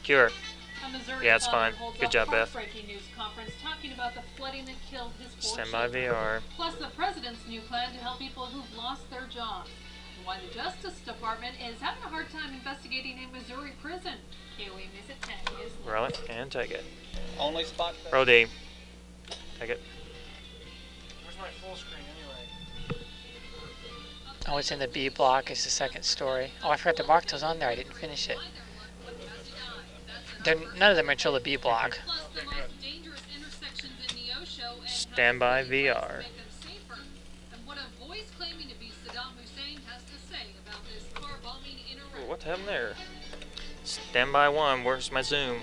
Cure. A Missouri Yeah, it's father fine. holds Good a job, Beth. heartbreaking news conference talking about the flooding that killed his 4 Stand by children. VR. Plus the president's new plan to help people who've lost their jobs. And why the Justice Department is having a hard time investigating a Missouri prison. KOA News at 10 is next. Roll it and take it. Only spot. Roll D. Take it. Where's my full screen anyway? Oh, it's in the B block. It's the second story. Oh, I forgot to mark those on there. I didn't finish it. None of them are until the B block. Plus the most dangerous intersections in Neosho and Stand by VR. make them safer. And what a voice claiming to be Saddam Hussein has to say about this car bombing in Iraq. What happened there? Stand by 1. Where's my zoom?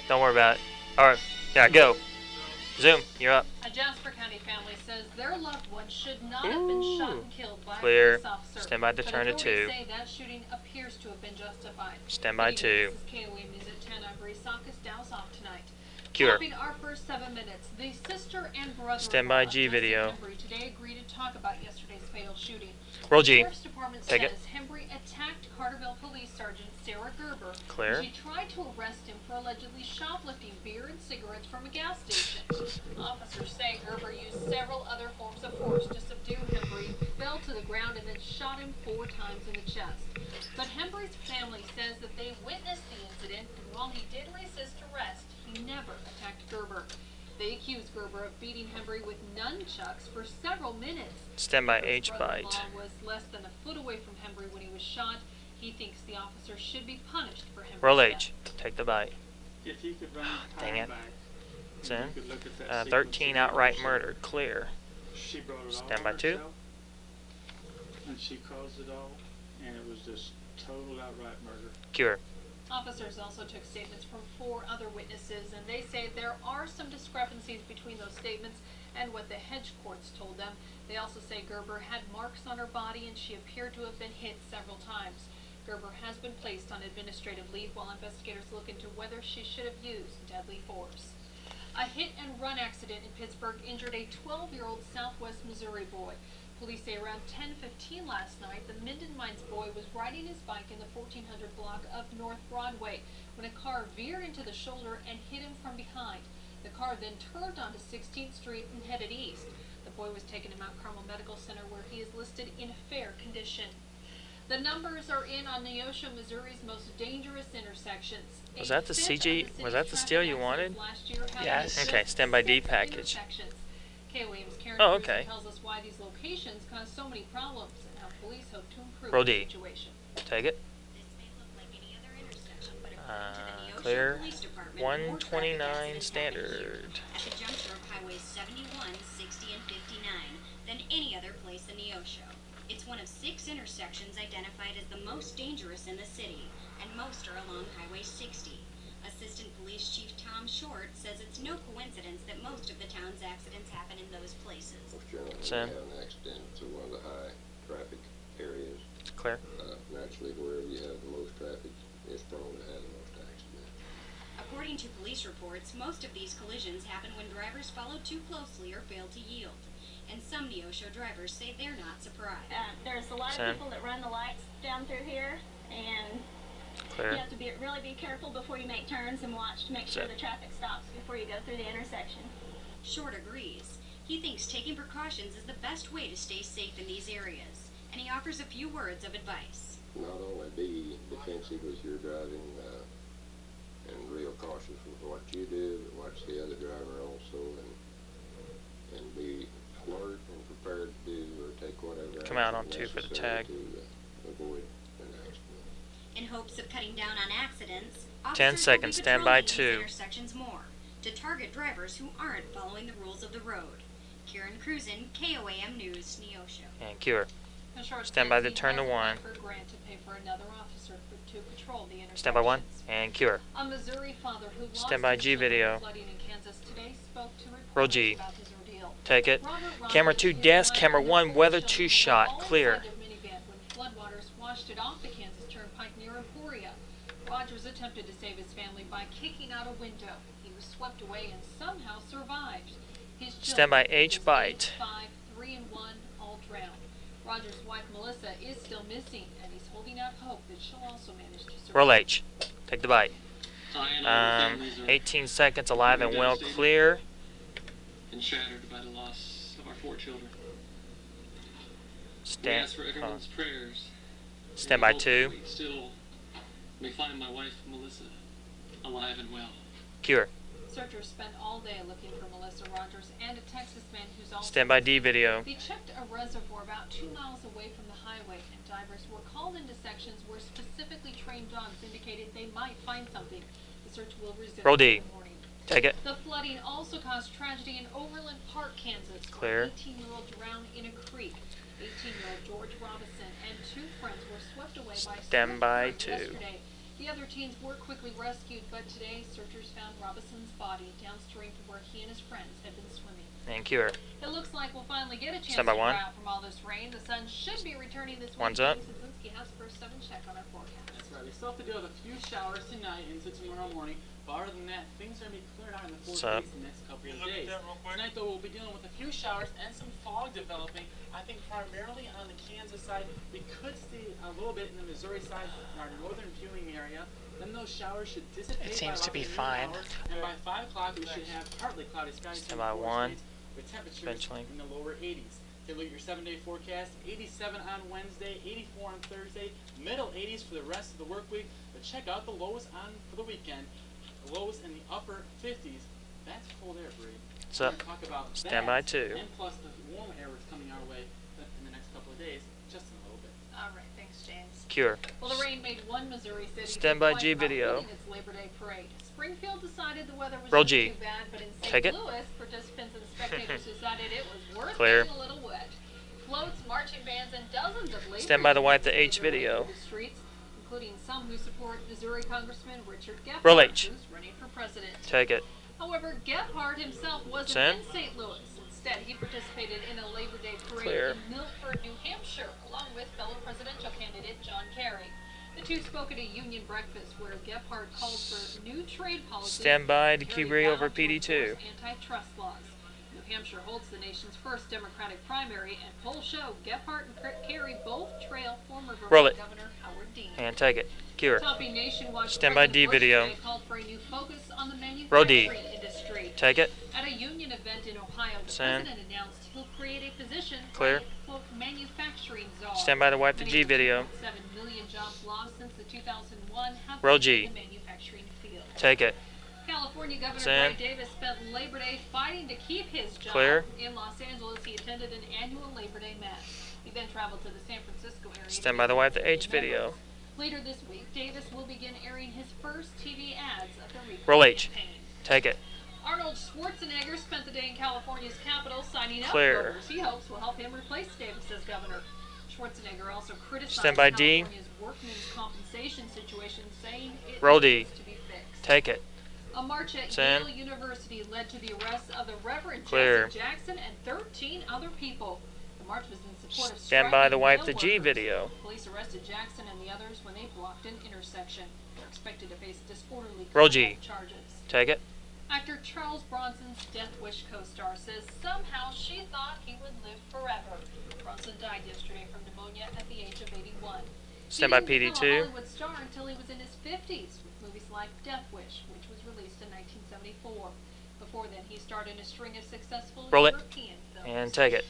Don't worry about it. Alright. Yeah, go. Zoom. You're up. A Jasper County family says their loved one should not have been shot and killed by Clear. a police officer. Stand by to But turn to authorities 2. say that shooting appears to have been justified. Stand by Good 2. evening, This is KOA News at 10. I'm Bree Sakis, Dow's off tonight. Cure. Topping our first 7 minutes, the sister and brother Stand by G video. today agreed to talk about yesterday's fatal shooting. Roll The G. Sheriff's Department Take says it. Hembry attacked Carterville Police Sergeant Sarah Gerber. Clear. She tried to arrest him for allegedly shoplifting beer and cigarettes from a gas station. Officers say Gerber used several other forms of force to subdue Hembry, fell to the ground, and then shot him 4 times in the chest. But Hembry's family says that they witnessed the incident, and while he did resist arrest, he never attacked Gerber. They accuse Gerber of beating Hembry with nunchucks for several minutes. Stand by Gerber's H bite. brother-in-law was less than a foot away from Hembry when he was shot. He thinks the officer should be punished for Hembry's Roll death. H. Take the bite. If you could run Dang it. back, It's and in. you could look at that 13 sequence outright of murdered. Clear. She brought it all Stand by 2. herself, and she caused it all, and it was just total outright murder. Cure. Officers also took statements from 4 other witnesses, and they say there are some discrepancies between those statements and what the hedge courts told them. They also say Gerber had marks on her body and she appeared to have been hit several times. Gerber has been placed on administrative leave while investigators look into whether she should have used deadly force. A hit-and-run accident in Pittsburg injured a 12-year-old Southwest Missouri boy. Police say around 10:15 last night, the Minden Mines boy was riding his bike in the 1400 block of North Broadway when a car veered into the shoulder and hit him from behind. The car then turned onto 16th Street and headed east. The boy was taken to Mount Carmel Medical Center where he is listed in fair condition. The numbers are in on Neosho, Missouri's most dangerous intersections. Was that the CG? Was that the steal you wanted? Yes. Okay, stand by D package. Kay Williams Karen Oh, okay. tells us why these locations cause so many problems and how police hope to improve Roll the D. situation. Take it. This may look like any other intersection, but according to the Neosho Clear. Police Department, more traffic 129 accidents happen here standard. at the juncture of highways 71, 60, and 59 than any other place in Neosho. It's one of 6 intersections identified as the most dangerous in the city, and most are along Highway 60. Assistant Police Chief Tom Short says it's no coincidence that most of the town's accidents happen in those places. Generally, we Sam? have an accident through one of the high traffic areas. Clear. Naturally, wherever you have the most traffic, it's prone to have the most accidents. According to police reports, most of these collisions happen when drivers follow too closely or fail to yield. And some Neosho drivers say they're not surprised. There's a lot Sam? of people that run the lights down through here, and Clear. you have to really be careful before you make turns and watch to make sure Set. the traffic stops before you go through the intersection. Short agrees. He thinks taking precautions is the best way to stay safe in these areas, and he offers a few words of advice. Not only be defensive with your driving and real cautious with what you do, but watch the other driver also, and be smart and prepared to do or take whatever Come out action on 2 for the necessary tag. to avoid an accident. In hopes of cutting down on accidents, 10 officers seconds, will be stand by patrolling 2. these intersections more to target drivers who aren't following the rules of the road. Karen Cruzen, KOAM News, Neosho. And cure. The Short Stand says by the he turn to has 1. offered a grant to pay for another officer to patrol the intersections. Stand by 1. And cure. A Missouri father who lost Stand by his G children video. in flooding in Kansas today spoke to Roll reporters G. about his ordeal. Take it. Robert Camera Rogers 2 his desk. mother Camera and 1 4 weather children 2 were shot. all Clear. inside their minivan when floodwaters washed it off the Kansas Turnpike near Emporia. Rogers attempted to save his family by kicking out a window. He was swept away and somehow survived. His Stand by children, H his bite. 8, 5, 3, and 1, all drowned. Rogers' wife Melissa is still missing, and he's holding out hope that she'll also manage to survive. Roll H. Take the bite. I and all the families are 18 seconds alive and well clear. and shattered by the loss of our 4 children. We Stand, ask for everyone's prayers. stand by and hope 2. that we still may find my wife, Melissa, alive and well. Cure. Searchers spent all day looking for Melissa Rogers and a Texas man who's also Stand by D video. They checked a reservoir about 2 miles away from the highway, and divers were called into sections where specifically trained dogs indicated they might find something. The search will resume Roll D. in the morning. Take it. The flooding also caused tragedy in Overland Park, Kansas, Clear. where an 18-year-old drowned in a creek. 18-year-old George Robinson and 2 friends were swept away by Stand by swift 2. current yesterday. The other teens were quickly rescued, but today searchers found Robinson's body downstream from where he and his friends had been swimming. And cure. It looks like we'll finally get a chance Stand by to 1. dry out from all this rain. The sun should be returning this week. One's up. Sinzinski has first 7 check on our forecast. That's right. We still have to deal with a few showers tonight into tomorrow morning. But other than that, things are going to be cleared out in the forecast in the next couple of days. Tonight, though, we'll be dealing with a few showers and some fog developing. I think primarily on the Kansas side. We could see a little bit in the Missouri side in our northern viewing area. Then those showers should dissipate. It seems by to be about fine. noon hours, and by 5 o'clock, we should have partly cloudy skies Stand by 1. with temperatures Eventually. in the lower 80s. Take a look at your 7-day forecast. 87 on Wednesday, 84 on Thursday, middle 80s for the rest of the work week. But check out the lows on for the weekend. The lows in the upper 50s. That's cold air, Bree. What's up? Talk about Stand that, by 2. And plus the warm air was coming our way in the next couple of days, just in a little bit. All right, thanks, James. Cure. Well, the rain made one Missouri city Stand by complain G about video. holding its Labor Day parade. Springfield decided the weather was Roll not G. too bad, but in Take St. it. Louis, participants and spectators decided it was worth Clear. getting a little wet. Floats, marching bands, and dozens of Labor Stand by the Day white, the parades H were running video. through the streets, including some who support Missouri Congressman Richard Gephardt, Roll H. who's running for president. Take it. However, Gephardt himself wasn't Send. in St. Louis. Instead, he participated in a Labor Day parade Clear. in Milford, New Hampshire, along with fellow presidential candidate John Kerry. The two spoke at a union breakfast where Gephardt called for new trade policies. Stand by to Kerry Q3 vowed over to PD2. enforce antitrust laws. New Hampshire holds the nation's first Democratic primary, and polls show Gephardt and Kerry both trail former Roll Vermont it. Governor Howard Dean. And take it. Cure. Topping nationwide, Stand by D President Bush video. today called for a new focus on the Roll D. manufacturing industry. Take it. At a union event in Ohio, the Send. president announced he'll create a position Clear. for a quote, manufacturing czar. Stand by the wipe the G video. 7 million jobs lost since the 2001 have Roll been G. in the manufacturing field. Take it. California Governor Send. Greg Davis spent Labor Day fighting to keep his job. Clear. In Los Angeles, he attended an annual Labor Day mass. He then traveled to the San Francisco area. Stand by the wipe the H video. Later this week, Davis will begin airing his first TV ads of the recall Roll H. campaign. Take it. Arnold Schwarzenegger spent the day in California's capital signing up Clear. voters he hopes will help him replace Davis as governor. Schwarzenegger also criticized Stand by D. California's workmen's compensation situation, saying it Roll D. needs to be fixed. Take it. A march at Send. Yale University led to the arrest of the Reverend Clear. Jesse Jackson and 13 other people. The march was in support of Stand by the striking wipe Yale the G workers. video. Police arrested Jackson and the others when they blocked an intersection. They're expected to face disorderly Roll G. conduct charges. Take it. Actor Charles Bronson's Death Wish co-star says somehow she thought he would live forever. Bronson died yesterday from pneumonia at the age of 81. Stand by He didn't become a PD2. Hollywood star until he was in his 50s with movies like Death Wish, which was released in 1974. Before then, he starred in a string of successful Roll it. European films. And take it.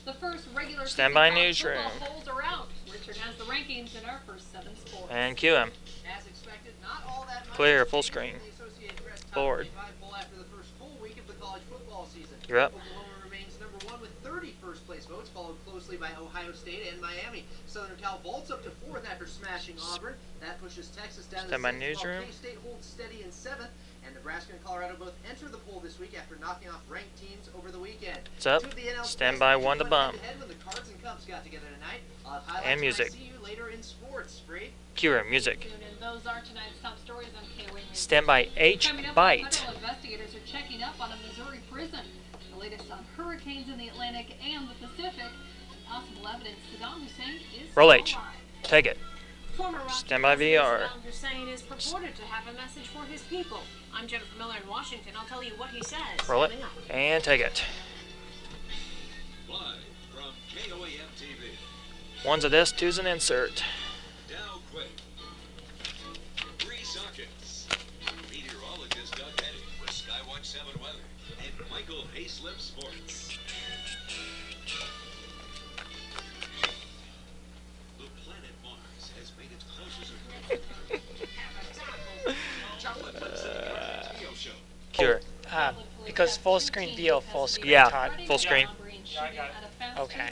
The first regular Stand season by college newsroom. football polls are out. Richard has the rankings in our first 7 sports. And cue him. As expected, not all that much Clear, has full changed screen. in the Associated Press top Forward. 25 poll after the first full week of the college football season. You're up. Oklahoma remains number 1 with 30 first place votes, followed closely by Ohio State and Miami. Southern Cal vaults up to 4th after smashing Auburn. That pushes Texas down to Stand by 6th, newsroom. while K-State holds steady in 7th. And Nebraska and Colorado both enter the poll this week after knocking off ranked teams over the weekend. What's up? Two of the NL Stand by West one to went bump. head-to-head when the Cards and Cubs got together tonight. I'll have highlights And when I music. see you later in sports. Bree? Cure music. Soon, and those are tonight's top stories on KOA News. Stand by H Coming up, bite. federal investigators are checking up on a Missouri prison. The latest on hurricanes in the Atlantic and the Pacific. And possible evidence Saddam Hussein is Roll still H. alive. Take it. Former Iraqi Stand by President VR. Saddam Hussein is purported to have a message for his people. I'm Jennifer Miller in Washington. I'll tell you what he says. Roll it. coming up. And take it. Live from KOAM TV. One's a disc, two's an insert. Now quick. Free socket. Skywatch 7 weather and Michael Hayslip Sports. The planet Mars has made its closest Neosho. Cure. Because full screen view, full screen Yeah, Todd. full screen. Okay.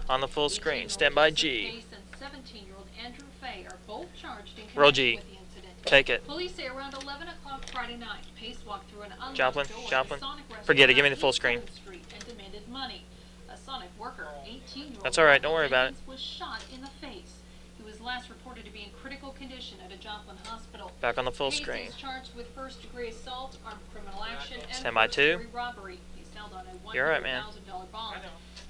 On the full screen. Stand by G. 17-year-old Andrew Fay are both charged in Roll connection G. with the incident. Take it. Police say around 11 o'clock Friday night, Pace walked through an unlocked Joplin, door Joplin. at a Sonic restaurant Forget it, give me the on full East screen. 7th Street and demanded money. A Sonic worker, 18-year-old That's all right, don't worry about it. was shot in the face. He was last reported to be in critical condition at a Joplin hospital. Back on the full Pace screen. is charged with first-degree assault, armed criminal action, and Stand by two. first-degree robbery. He's held on a You're all right, man. $100,000 bond.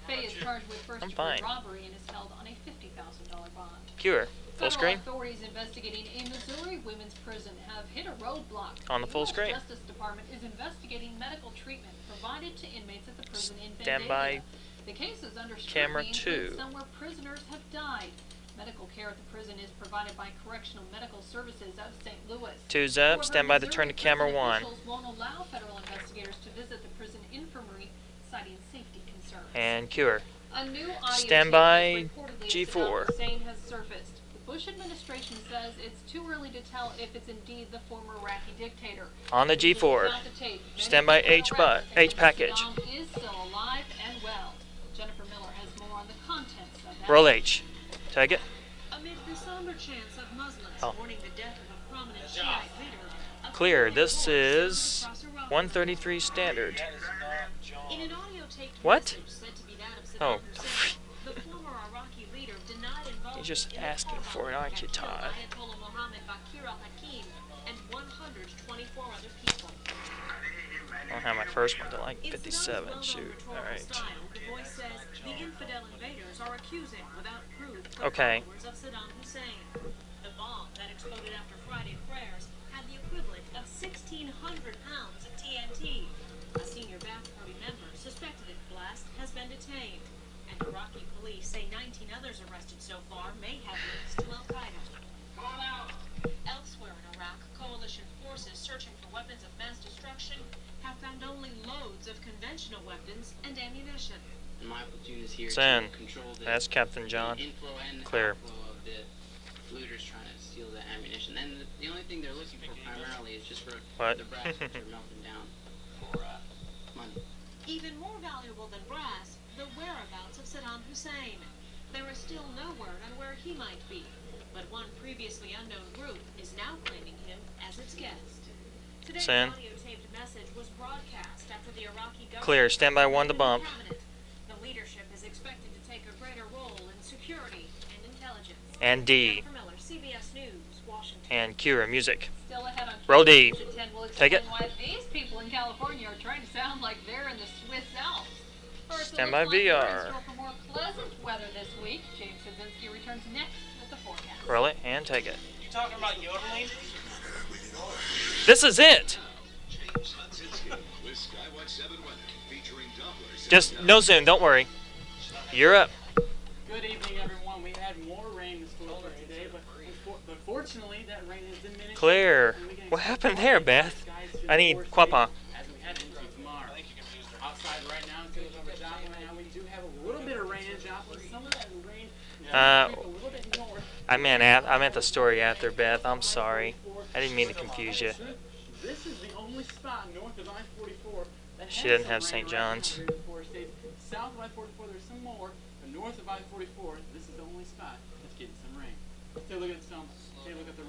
Fay is charged with first-degree fine. robbery and is held on a $50,000 bond. Cure. Full Federal screen. authorities investigating a Missouri women's prison have hit a roadblock. On the full US screen. Justice Department is investigating medical treatment provided to inmates at the prison in Stand Vandalia. by The case is under camera scrutiny and 2. some where prisoners have died. Medical care at the prison is provided by Correctional Medical Services of St. Louis. Two's up. However, Stand by to turn to Missouri camera prison 1. officials won't allow federal investigators to visit the prison infirmary, citing safety concerns. And cure. A new audio Stand tape by reportedly of G4. Saddam Hussein has surfaced. The Bush administration says it's too early to tell if it's indeed the former Iraqi dictator. On the G4. Without the tape, many Stand by people H around think H that package. Saddam is still alive and well. Jennifer Miller has more on the contents of that. Roll H. Take it. Amid the somber chants of Muslims Oh. mourning the death of a prominent Shiite leader, a Clear. fiery This war is surged across Iraq. 133 standard. In an audio-taped What? message said to be that of Oh. Saddam Hussein, the former Iraqi leader denied involvement You're just in a asking car for it, bomb aren't you, that killed Todd? Ayatollah Mohammed Bakir al-Hakim and 124 other people. I don't have my first one to like In 57. Saddam's well-known Shoot. rhetorical Alright. style, the voice says the infidel invaders are accusing without proof the Okay. followers of Saddam Hussein. The bomb that exploded after Friday prayers had the equivalent of 1,600 pounds of TNT. A senior Ba'ath Party member suspected of the blast has been detained, and Iraqi police say 19 others arrested so far may have links to Al-Qaeda. Elsewhere in Iraq, coalition forces searching for weapons of mass destruction have found only loads of conventional weapons and ammunition. My platoon is here Send. to control the That's Captain John. inflow and the Clear. outflow of the looters trying to steal the ammunition. And the only thing they're looking for primarily is just for What? the brass which are melting down for money. Even more valuable than brass, the whereabouts of Saddam Hussein. There is still no word on where he might be, but one previously unknown group is now claiming him as its guest. Today's Send. audio-taped message was broadcast after the Iraqi government Clear. Stand by 1 to bump. The leadership is expected to take a greater role in security and intelligence. And D. Jennifer Miller, CBS News, Washington. And cure. Music. Still ahead on Roll D. News at 10. We'll Take it. explain why these people in California are trying to sound like they're in the Swiss Alps. First, it Stand looks by like we're in VR. store for more pleasant weather this week. James Kaczynski returns next with the forecast. Roll it and take it. You talking about yodeling? This is it. James Hudzinski with Skywatch 7 weather featuring Dopplers. Just no zoom. Don't worry. You're up. Good evening, everyone. We had more rain this storm today, but fortunately, that rain has diminished. Clear. And we can What expect happened more there, sunny Beth? skies through I the need fourth Quapa. as we head into tomorrow. Outside right now, it's going to over Joplin. Right now, we do have a little bit of rain in Joplin. Some of that rain creep a little bit north. I meant the story after, Beth. I'm sorry. I didn't mean to confuse you. This is the only spot north of I-44 that She has didn't some have rain St. right John's. now here in the four states. South of I-44, there's some more, but north of I-44, this is the only spot that's getting some rain. Take a look at the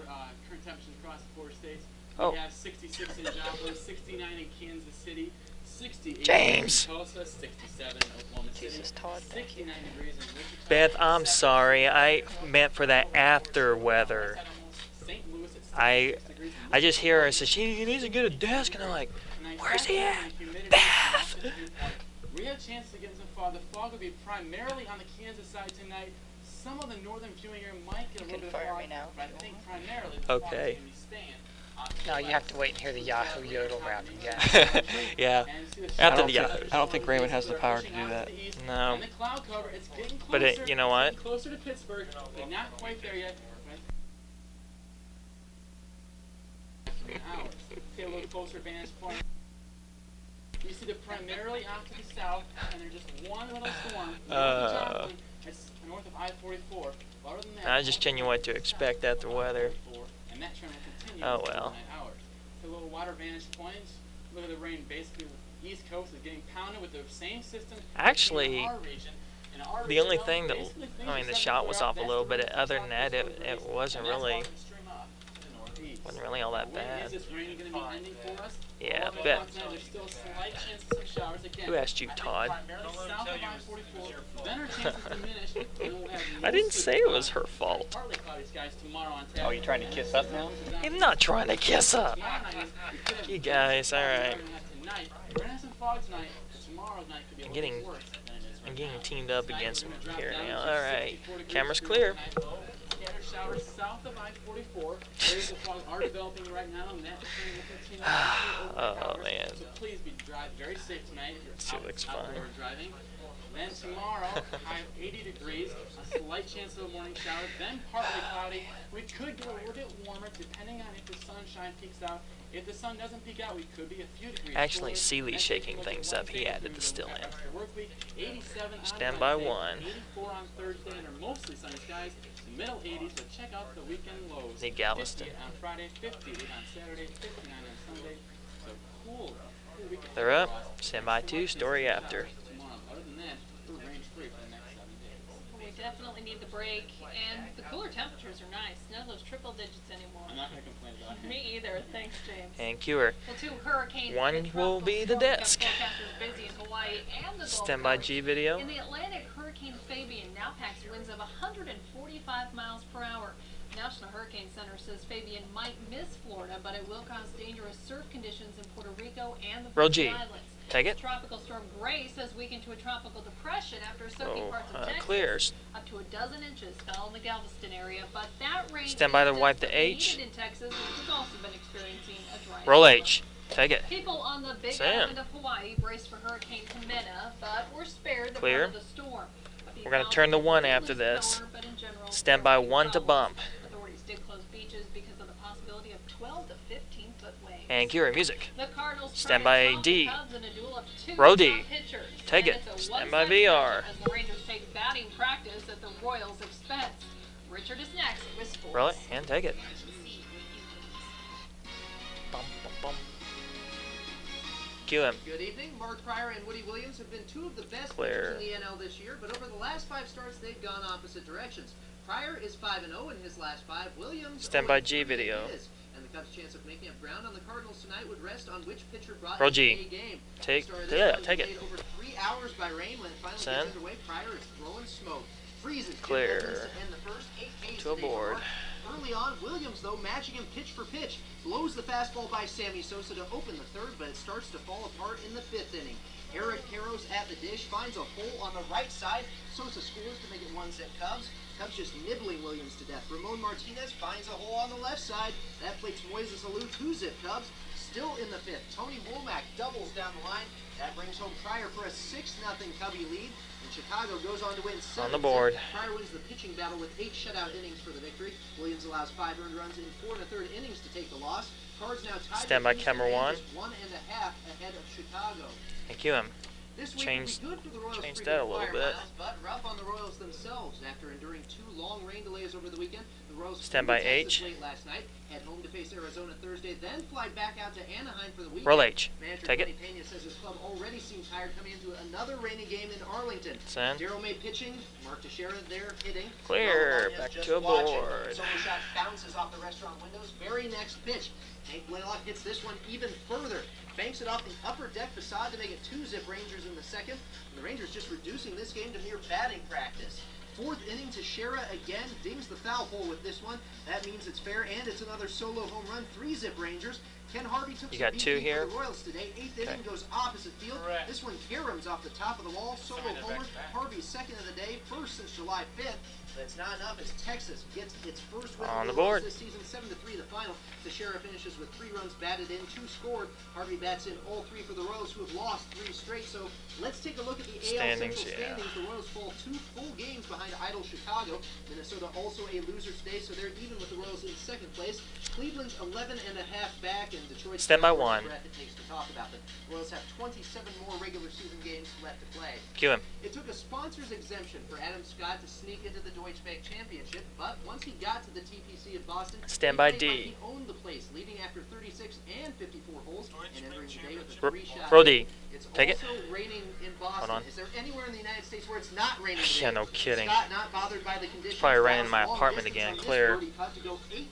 current temperatures across the four states. Oh. We have 66 in Joplin, 69 in Kansas City, 68 James. in Tulsa, 67 in Oklahoma City, Jesus, Todd, thank 69 degrees in Wichita. Beth, I'm 70 sorry. I meant for that after weather. St. Louis at 66 degrees. I just hear her say she needs to get a desk, and I'm like, where's he at? Beth. We have a chance to get some fog. The fog will be primarily on the Kansas side tonight. Some of the northern viewing area might get a little bit of fire fog, me now but I if you think want. primarily the fog is Okay. going to be staying. No, you have to wait and hear the Yahoo Yodel rap again. Yeah. And see the After shadows the of Yahoo. the I don't think Raymond has the they're power to pushing do out that. the east, No. And the cloud cover, it's getting closer. But it, you know what? It's getting closer to Pittsburg, but not quite there yet. Hours. Take a little closer vantage point. You see they're primarily out to the south, and they're just one little storm north of Joplin, it's north of I-44. Other than that, I just genuinely what to expect at the weather. and that trend will continue Oh until well. midnight hours. The little water vantage points. Look at the rain. Basically, the East Coast is getting pounded with the same system. Actually, in our region. In our the region, only though, thing that, basically things I mean, are the starting shot to was clear up. off a That's little the bit. reason Other the than that, southwest it degrees, wasn't and that's really, causing stream up to the northeast. wasn't really all that When bad. is this rain going to be ending for us? Yeah, Along the bet. continent, there's still a slight chance of some showers again. Who asked you, I think Todd? primarily south of I-44, then our chances diminish, and we'll have I didn't mostly say it was cloudy, her fault. partly cloudy skies tomorrow on tap. Oh, you trying to kiss up now? I'm not trying to kiss up. Tomorrow night we could have You guys, all right. tonight. We're gonna have some fog tonight, but tomorrow night could be a I'm little getting, bit worse than it is right I'm getting now. teamed up Tonight, against we're him gonna drop here down now. to All right, 64 degrees camera's through clear. tonight. Scattered showers south of I-44. Areas of fog are developing right now, and that trend will continue over Oh, hours. man. So please be very safe tonight if She you're looks outdoor fine. driving. Then tomorrow, high of 80 degrees, a slight chance of a morning shower, then partly cloudy. We could get a little bit warmer depending on if the sunshine peaks out. If the sun doesn't peak out, we could be a few degrees Actually, cooler. Seeley's Then shaking taking a look at things up. He Wednesday, added the still in. after work week, 87 on Stand by Wednesday, one. 84 on Thursday, and are mostly sunny skies. The middle 80s, but check out the weekend lows. Need Galveston. 50 on Friday, 58 on Saturday, 59 on Sunday. So cool weekend. They're up. Stand by 2. Story after. Tomorrow. Other than that, we're range free for the next 7 days. We definitely need the break, and the cooler temperatures are nice. None of those triple digits anymore. I'm not going to complain about it. Me either. Thanks, James. And cure. Well, 2 hurricanes. One and a will tropical be the storm got desk. forecasters busy in Hawaii and the Gulf Stand by Coast. G video. In the Atlantic, Hurricane Fabian now packs winds of 145 miles per hour. National Hurricane Center says Fabian might miss Florida, but it will cause dangerous surf conditions in Puerto Rico and the Roll Virgin G. Islands. Take it. Tropical storm Grace has weakened to a tropical depression after soaking Oh, parts of Texas. clears. Up to a dozen inches fell in the Galveston area, but that rain Stand by to is wipe the desperately H. needed in Texas, which has also been experiencing a dry Roll summer. H. Take it. People on the big Sam. island of Hawaii braced for Hurricane Kamena, but were spared the Clear. brunt of the storm. A few We're gonna thousand turn to people 1 did after lose this. power, but in general, Stand there by were few 1 to problems. bump. Authorities did close beaches because of the possibility of 12 to 15 foot waves. And cure music. The Cardinals Stand try by to top D. the Cubs in a duel of 2 Row top D. pitchers. Take And it. it's a Stand by one-sided VR. matchup as the Rangers take batting practice at the Royals' expense. Richard is next with sports. Roll it and take it. Bum, bum, bum. Cue him. Good evening. Mark Pryor and Woody Williams have been 2 of the best Clear. pitchers in the NL this year, but over the last 5 starts, they've gone opposite directions. Pryor is 5-0 in his last 5. Williams Stand by 0-3 G video. in his. And the Cubs' chance of making up ground on the Cardinals tonight would rest on which pitcher brought Roll him G. a game. Take- The start of yeah, this one take it. delayed over 3 hours by rain. When it finally Send. gets underway, Pryor is throwing smoke. Freezes. Jim Clear. Edmonds to end the first 8 Ks To a today for board. Mark. Early on, Williams, though, matching him pitch for pitch, blows the fastball by Sammy Sosa to open the 3rd, but it starts to fall apart in the 5th inning. Eric Karros at the dish finds a hole on the right side. Sosa scores to make it 1-zip Cubs. Cubs just nibbling Williams to death. Ramon Martinez finds a hole on the left side. That plates Moises Alou 2-zip Cubs. Still in the 5th, Tony Womack doubles down the line. That brings home Pryor for a 6-0 Cubby lead. And Chicago goes on to win 7-0. On the board. Pryor wins the pitching battle with 8 shutout innings for the victory. Williams allows 5 earned runs in 4 1/3 innings to take the loss. Cards now tied. Stand by with Houston camera and 1. just 1.5 ahead of Chicago. And cue him. This week Change- will be good for the Royals' change frequent that a little flyer bit. miles, but rough on the Royals themselves after enduring 2 long rain delays over the weekend. The Royals Stand flew by to Texas H. late last night, head home to face Arizona Thursday, then fly back out to Anaheim for the weekend. Roll H. Manager Take Tony it. Pena says his club already seems tired coming into another rainy game in Arlington. Send. Darryl May pitching, Mark Teixeira there hitting. Clear. Raul Back just to a watching. board. Solo shot bounces off the restaurant windows. Very next pitch. Hank Blaylock hits this one even further. Banks it off the upper deck facade to make it 2-zip Rangers in the 2nd. And the Rangers just reducing this game to mere batting practice. 4th inning, Teixeira again dings the foul pole with this one. That means it's fair, and it's another solo home run. 3-zip Rangers. Ken Harvey took You some got 2 BP here? for the Royals today. 8th inning goes opposite field. Correct. This one caroms off the top of the wall. Solo Sorry, they're homer. back-to-back. Harvey's 2nd of the day, first since July 5th. But it's not enough as Texas gets its first win On over the board. this season, 7-3 the final. Teixeira finishes with 3 runs batted in, 2 scored. Harvey bats in all 3 for the Royals, who have lost 3 straight. So let's take a look at the Standings, AL Central yeah. standings. The Royals fall 2 full games behind idle Chicago. Minnesota also a loser today, so they're even with the Royals in 2nd place. Cleveland's 11.5 back, and Detroit's Stand by 9 1. breath it takes to to talk about. The Royals have 27 more regular season games left to play. Cue him. It took a sponsor's exemption for Adam Scott to sneak into the Deutsche Bank Championship, but once he got to the TPC of Boston, Stand by he played D. like he owned the place, leading after 36 and 54 holes, and entering the day with a 3-shot. Roll D. It's Take it. also raining in Boston. Hold on. Is there anywhere in the United States where it's not raining today? Yeah, no kidding. Scott not bothered by the conditions. Probably raining in my Long apartment distance again. on his Clear. birdie putt to go 18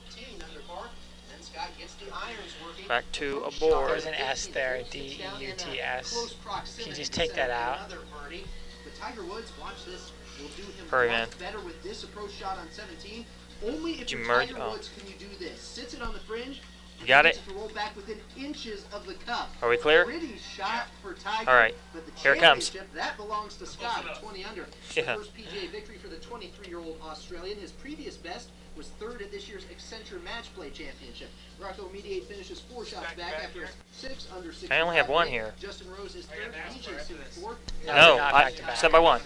under par. Then Scott gets the irons working. Back to a Shot board. There's an S there, sits down in D-E-U-T-S. close Can proximity you just to take set that up out? another birdie. But Tiger Woods, watch this, will do him Hurry, much man. better with this approach shot on 17. Only if Did you you're merge? Tiger Oh. Woods can you do this. Sits it on the fringe. You got it? To roll back within inches of the cup. Are we clear? Pretty shot for Tiger. All right. But the Here it comes. championship, that belongs to Scott at 20 under. Yeah. The first PGA victory for the 23-year-old Australian. His previous best was third at this year's Accenture Match Play Championship. Rocco Mediate finishes 4 shots back after a 6 under 6. I only have one here. Justin Rose is third. DJ Sue is fourth. No, I step by one.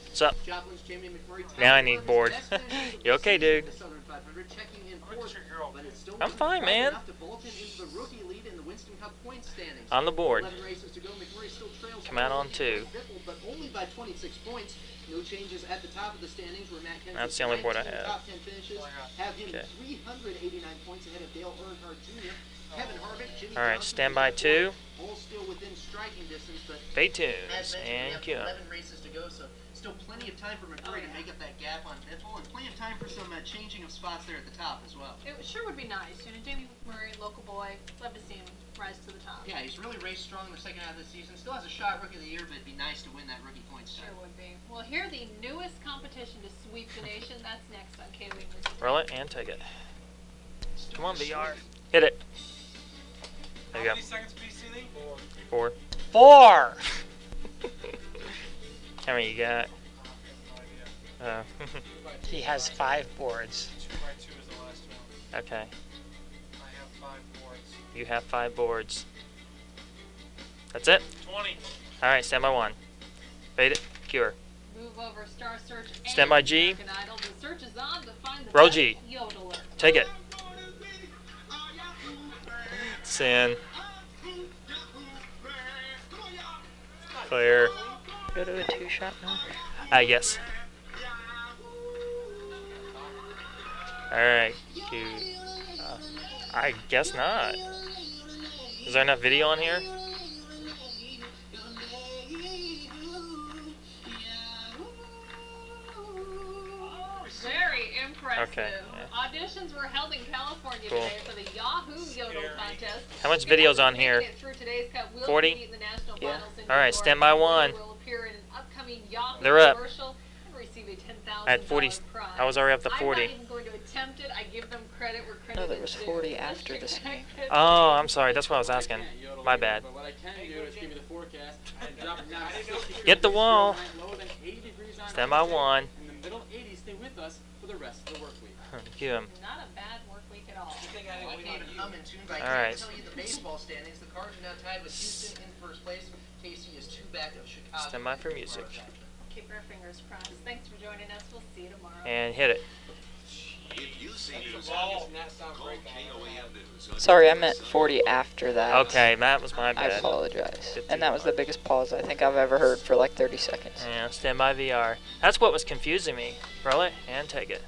What's up? Joplin's Jamie McMurray. Now I need board. You okay, dude? The Southern 500 checking in fourth, but it still I'm wasn't fine, quite man. enough to vault him into the rookie lead in the Winston Cup points standings. On the board. 11 races to go. McMurray still trails Come out on Biffle, 2. but only by 26 points. No changes at the top of the standings where Matt Kenseth That's the only board I 19 have. top 10 finishes have him Okay. 389 points ahead of Dale Earnhardt Jr. Kevin Harvick, Jimmy All right, Johnson, stand by 2. all still within striking distance, but Stay as tuned mentioned, we and have cue 'em. 11 races to go, so still plenty of time for McMurray to make up that gap on Biffle, and plenty of time for some changing of spots there at the top as well. It sure would be nice. You know, Jamie McMurray, local boy, love to see him rise to the top. Yeah, he's really raced strong in the second half of the season. Still has a shot rookie of the year, but it'd be nice to win that rookie points. Sure would be. Well, here the newest competition to sweep the nation. That's next on KOE News. Roll it and take it. Come on, VR. Hit it. There you go. seconds BC 4. 4! How many you got? He has 5 boards. 2x2 is the last one. Okay. I have 5 boards. You have 5 boards. That's it? 20. Alright, stand by 1. Fade it. Cure. Move over Star Search and Stand by G. American Idol. The search is on to find the Roll best G. yodeler. Take it. Sin. Clear. Go to a 2-shot now? Yes. Alright. I guess not. Is there enough video on here? Very impressive. Okay, Auditions were held in California Cool. today for the Yahoo Yodel contest. How much video's on here? Making it through today's cut will 40? compete in the national Yeah. finals in All right, New York. stand by 1. Will appear in an upcoming Yahoo They're up. commercial and receive a $10,000 At 40. prize. I was already up to I'm 40. not even going to attempt it. I give them credit where credit No, there is was due. 40 after this game. Oh, I'm sorry. That's what I was asking. My bad. But what I can do is give you the forecast and drop it down. Get the wall. Lower than 80 degrees on Stand by Wednesday. 1. In the middle 80s, stay with us for the rest of the work week. Cue him. Not a bad work week at all. I can't even hum and tune, but I All can right. tell you the baseball standings. The Cards are now tied with Houston in first place. KC is 2 back of Chicago. Stand by for music. Keep our fingers crossed. Thanks for joining us. We'll see you tomorrow. And hit it. If you see news, call KOAM News on Sorry, I meant 40 after that. Okay, that was my I bad. apologize. And that was the biggest pause I think I've ever heard for like 30 seconds. Yeah, stand by VR. That's what was confusing me. Roll it and take it.